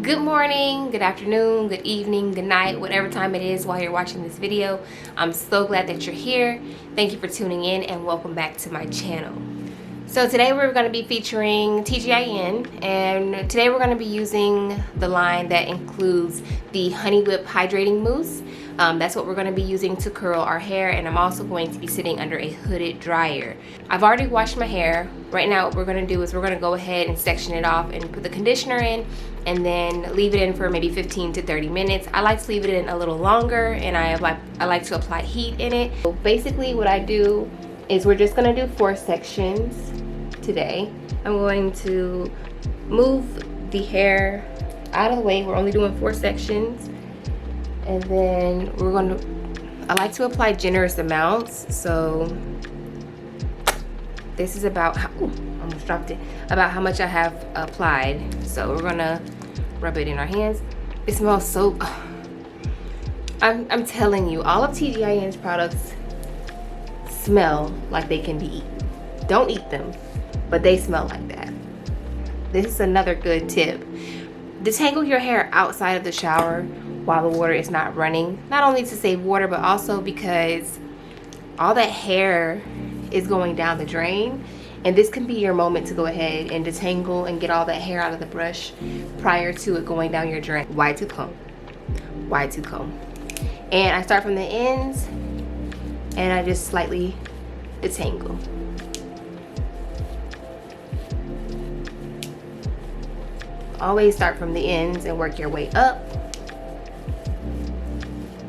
Good morning, good afternoon, good evening, good night, whatever time it is while you're watching this video. I'm so glad that you're here. Thank you for tuning in and welcome back to my channel. So today we're going to be featuring TGIN, and today we're going to be using the line that includes the Honey Whip Hydrating Mousse. That's what we're going to be using to curl our hair, and I'm also going to be sitting under a hooded dryer. I've already washed my hair. Right now what we're going to do is we're going to go ahead and section it off and put the conditioner in and then leave it in for maybe 15 to 30 minutes. I like to leave it in a little longer, and I like to apply heat in it. So basically what I do is we're just going to do 4 sections today. I'm going to move the hair out of the way. We're only doing 4 sections. And then we're going to, I like to apply generous amounts. So this is about how, ooh, almost dropped it, about how much I have applied. So we're gonna rub it in our hands. It smells so, I'm telling you, all of TGIN'S products smell like they can be eaten. Don't eat them, but they smell like that. This is another good tip. Detangle your hair outside of the shower while the water is not running, not only to save water but also because all that hair is going down the drain, and this can be your moment to go ahead and detangle and get all that hair out of the brush prior to it going down your drain. Wide tooth comb, wide tooth comb. And I start from the ends and I just slightly detangle. Always start from the ends and work your way up.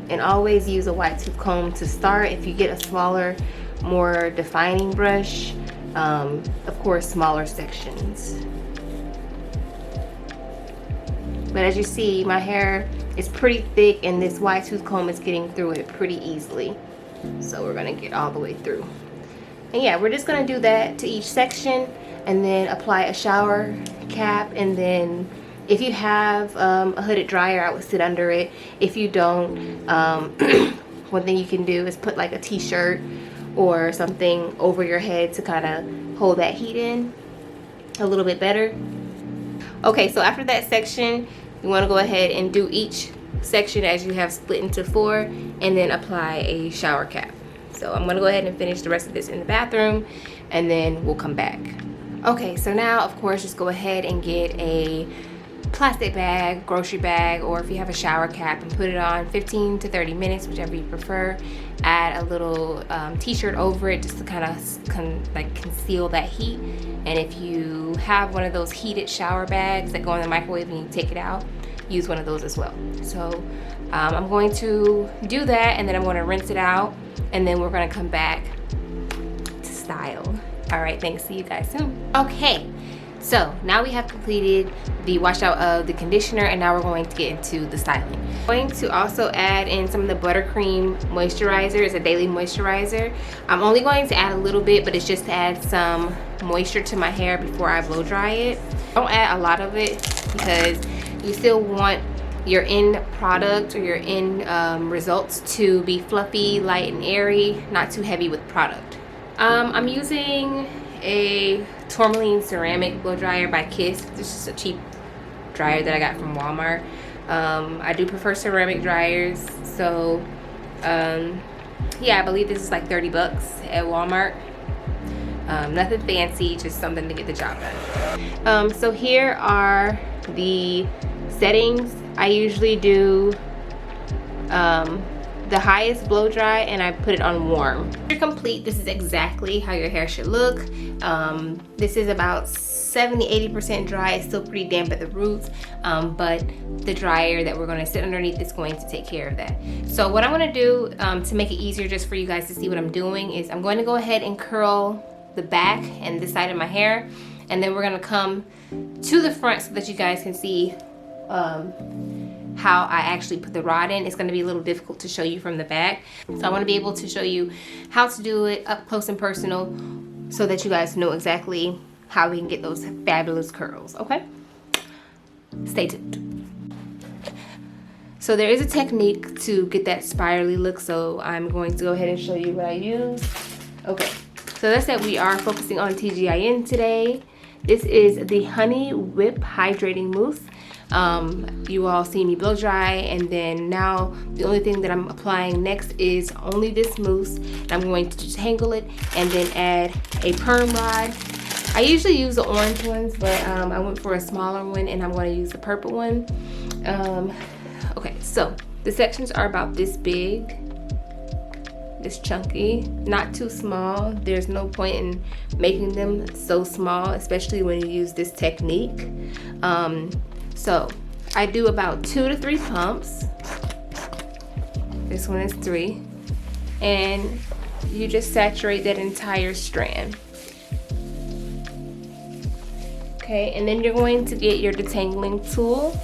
And always use a wide tooth comb to start. If you get a smaller, more defining brush, of course, smaller sections. But as you see, my hair is pretty thick and this wide tooth comb is getting through it pretty easily. So we're gonna get all the way through. And yeah, we're just gonna do that to each section and then apply a shower cap. And then if you have a hooded dryer, I would sit under it. If you don't, one thing you can do is put like a t-shirt or something over your head to kind of hold that heat in a little bit better. Okay, so after that section, you want to go ahead and do each section as you have split into 4 and then apply a shower cap. So I'm going to go ahead and finish the rest of this in the bathroom and then we'll come back. Okay, so now of course just go ahead and get a plastic bag, grocery bag, or if you have a shower cap, and put it on 15 to 30 minutes, whichever you prefer. Add a little t-shirt over it just to kind of conceal that heat. And if you have one of those heated shower bags that go in the microwave and you take it out, use one of those as well. So I'm going to do that, and then I'm going to rinse it out, and then we're going to come back to style. All right, thanks. See you guys soon. Okay. So now we have completed the wash out of the conditioner, and now we're going to get into the styling. I'm going to also add in some of the buttercream moisturizer. It's a daily moisturizer. I'm only going to add a little bit, but it's just to add some moisture to my hair before I blow dry it. Don't add a lot of it because you still want your end product or your end results to be fluffy, light, and airy, not too heavy with product. I'm using a tourmaline ceramic blow dryer by Kiss. This is a cheap dryer that I got from Walmart. I do prefer ceramic dryers, so yeah, I believe this is like 30 bucks at Walmart. Nothing fancy, just something to get the job done. So here are the settings. I usually do the highest blow dry, and I put it on warm. When you're complete, this is exactly how your hair should look. This is about 70-80% dry. It's still pretty damp at the roots, but the dryer that we're going to sit underneath is going to take care of that. So what I'm going to do to make it easier just for you guys to see what I'm doing is I'm going to go ahead and curl the back and this side of my hair, and then we're going to come to the front so that you guys can see how I actually put the rod in. It's going to be a little difficult to show you from the back, so I want to be able to show you how to do it up close and personal so that you guys know exactly how we can get those fabulous curls. Okay, stay tuned. So there is a technique to get that spirally look, so I'm going to go ahead and show you what I use. Okay, so that's that. We are focusing on TGIN today. This is the Honey Whip Hydrating Mousse You all see me blow dry, and then now the only thing that I'm applying next is only this mousse. And I'm going to detangle it and then add a perm rod. I usually use the orange ones, but I went for a smaller one, and I'm going to use the purple one. Okay, so the sections are about this big, this chunky, not too small. There's no point in making them so small, especially when you use this technique. So I do about 2 to 3 pumps. This one is 3. And you just saturate that entire strand. Okay, and then you're going to get your detangling tool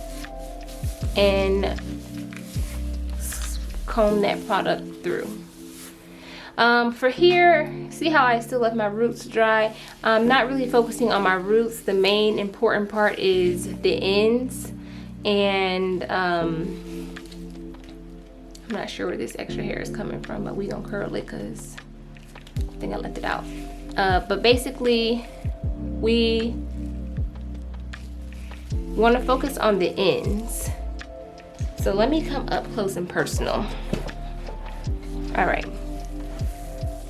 and comb that product through. For here, see how I still left my roots dry? I'm not really focusing on my roots. The main important part is the ends, and I'm not sure where this extra hair is coming from, but we gonna curl it because I think I left it out. But basically, we want to focus on the ends. So let me come up close and personal. All right.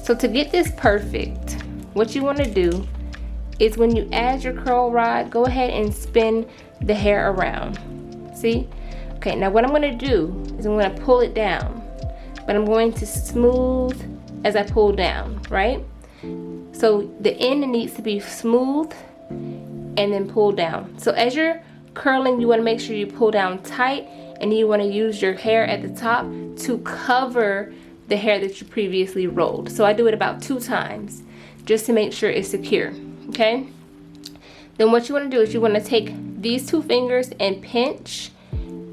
So to get this perfect, what you want to do is when you add your curl rod, go ahead and spin the hair around. See? Okay, now what I'm going to do is I'm going to pull it down, but I'm going to smooth as I pull down, right? So the end needs to be smooth and then pull down. So as you're curling, you want to make sure you pull down tight, and you want to use your hair at the top to cover the hair that you previously rolled. So I do it about 2 times just to make sure it's secure, okay? Then what you want to do is you want to take these 2 fingers and pinch,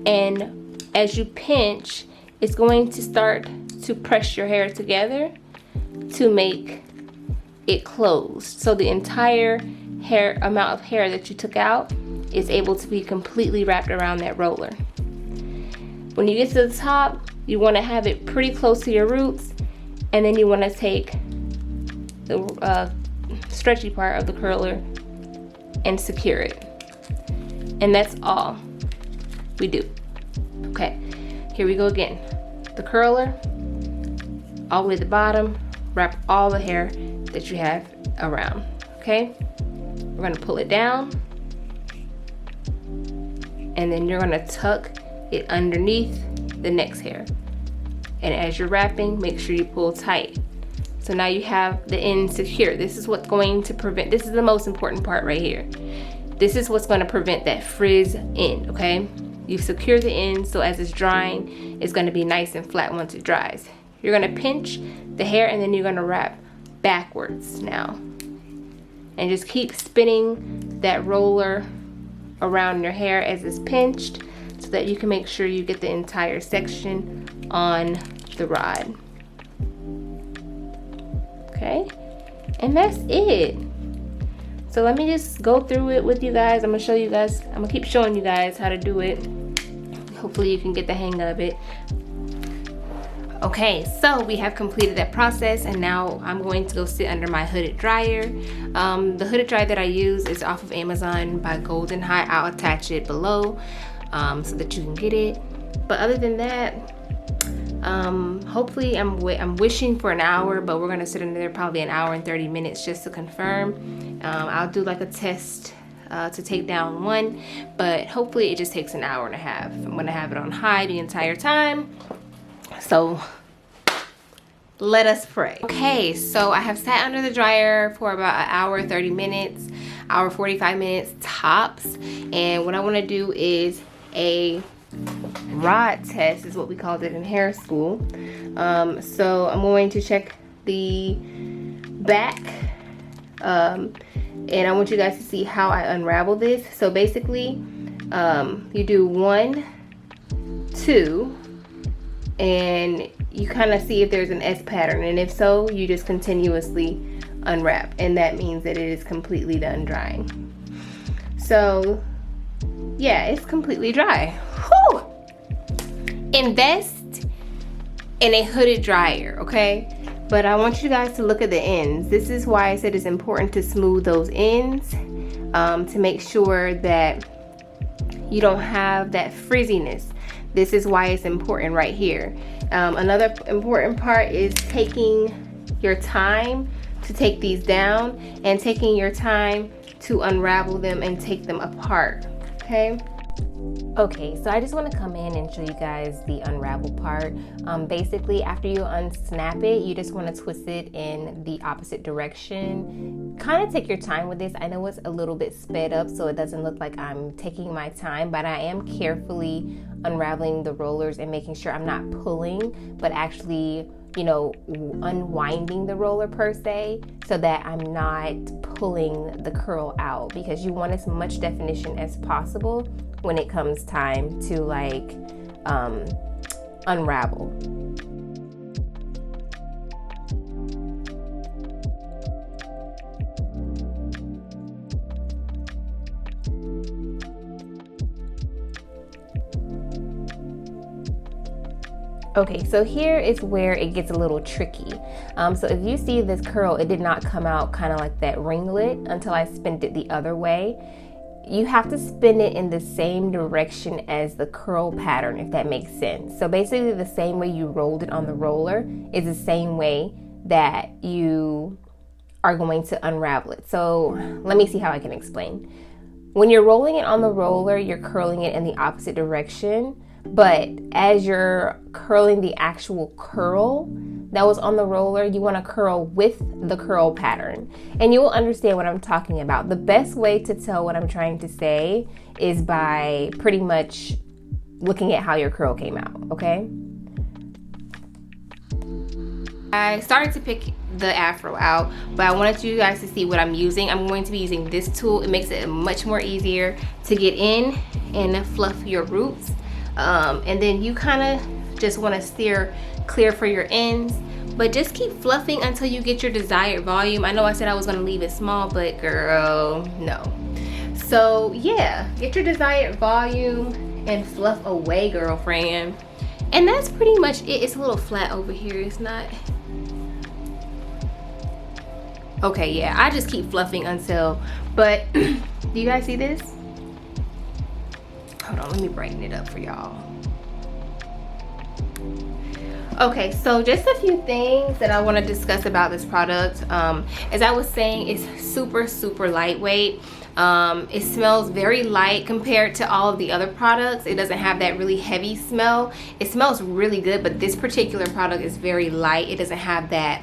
and as you pinch, it's going to start to press your hair together to make it closed. So the entire amount of hair that you took out is able to be completely wrapped around that roller. When you get to the top, you want to have it pretty close to your roots, and then you want to take the stretchy part of the curler and secure it. And that's all we do. Okay, here we go again. The curler, all the way to the bottom, wrap all the hair that you have around, okay? We're gonna pull it down, and then you're gonna tuck it underneath the next hair. And as you're wrapping, make sure you pull tight. So now you have the end secure. This is what's going to prevent, this is the most important part right here. This is what's gonna prevent that frizz end, okay? You secure the end, so as it's drying, it's gonna be nice and flat once it dries. You're gonna pinch the hair, and then you're gonna wrap backwards now. And just keep spinning that roller around your hair as it's pinched, so that you can make sure you get the entire section on the rod. Okay, and that's it. So let me just go through it with you guys. I'm gonna show you guys, I'm gonna keep showing you guys how to do it. Hopefully you can get the hang of it. Okay, so we have completed that process, and now I'm going to go sit under my hooded dryer. The hooded dryer that I use is off of Amazon by Golden High. I'll attach it below so that you can get it. But other than that, hopefully I'm wishing for an hour, but we're gonna sit under there probably an hour and 30 minutes just to confirm. I'll do like a test to take down one, but hopefully it just takes an hour and a half. I'm gonna have it on high the entire time. So let us pray. Okay, so I have sat under the dryer for about an hour 30 minutes, hour 45 minutes tops, and what I want to do is a rod test, is what we called it in hair school. So I'm going to check the back, and I want you guys to see how I unravel this. So basically, you do 1, 2, and you kind of see if there's an S pattern, and if so, you just continuously unwrap, and that means that it is completely done drying. So yeah, it's completely dry. Whew! Invest in a hooded dryer, okay? But I want you guys to look at the ends. This is why I said it's important to smooth those ends, to make sure that you don't have that frizziness. This is why it's important right here. Another important part is taking your time to take these down and taking your time to unravel them and take them apart, okay? Okay, so I just want to come in and show you guys the unravel part. Basically, after you unsnap it, you just want to twist it in the opposite direction. Kind of take your time with this. I know it's a little bit sped up, so it doesn't look like I'm taking my time, but I am carefully unraveling the rollers and making sure I'm not pulling, but actually, you know, unwinding the roller per se, so that I'm not pulling the curl out, because you want as much definition as possible when it comes time to like unravel. Okay, so here is where it gets a little tricky. So if you see this curl, it did not come out kind of like that ringlet until I spun it the other way. You have to spin it in the same direction as the curl pattern, if that makes sense. So basically the same way you rolled it on the roller is the same way that you are going to unravel it. So let me see how I can explain. When you're rolling it on the roller, you're curling it in the opposite direction. But as you're curling the actual curl that was on the roller, you want to curl with the curl pattern. And you will understand what I'm talking about. The best way to tell what I'm trying to say is by pretty much looking at how your curl came out, okay? I started to pick the afro out, but I wanted you guys to see what I'm using. I'm going to be using this tool. It makes it much more easier to get in and fluff your roots. And then you kind of just want to steer clear for your ends, but just keep fluffing until you get your desired volume. I know I said I was going to leave it small, but girl, no. So yeah, get your desired volume and fluff away, girlfriend. And that's pretty much it. It's a little flat over here. It's not. Okay, yeah, I just keep fluffing until, but do you guys see this? Hold on, let me brighten it up for y'all. Okay, so just a few things that I want to discuss about this product. As I was saying, it's super lightweight. It smells very light compared to all of the other products. It doesn't have that really heavy smell. It smells really good, but this particular product is very light. It doesn't have that.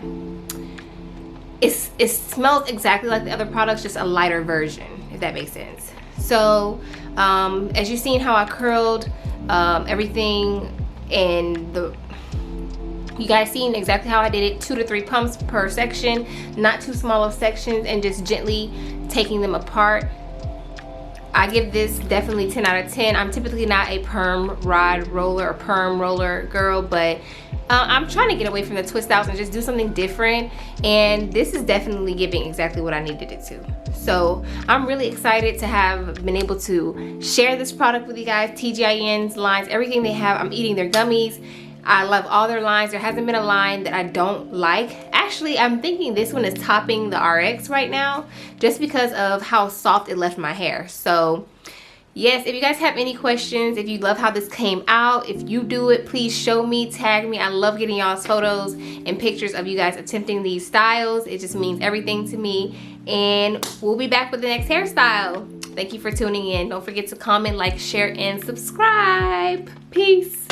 It smells exactly like the other products, just a lighter version, if that makes sense. So as you've seen how I curled everything, and you guys seen exactly how I did it, 2 to 3 pumps per section, not too small of sections, and just gently taking them apart. I give this definitely 10 out of 10. I'm typically not a perm rod roller or perm roller girl, but I'm trying to get away from the twist outs and just do something different, and this is definitely giving exactly what I needed it to. So I'm really excited to have been able to share this product with you guys. TGIN'S lines, everything they have, I'm eating their gummies. I love all their lines. There hasn't been a line that I don't like. Actually, I'm thinking this one is topping the RX right now, just because of how soft it left my hair. So yes, if you guys have any questions, if you love how this came out, if you do it, please show me, tag me. I love getting y'all's photos and pictures of you guys attempting these styles. It just means everything to me. And we'll be back with the next hairstyle. Thank you for tuning in. Don't forget to comment, like, share, and subscribe. Peace.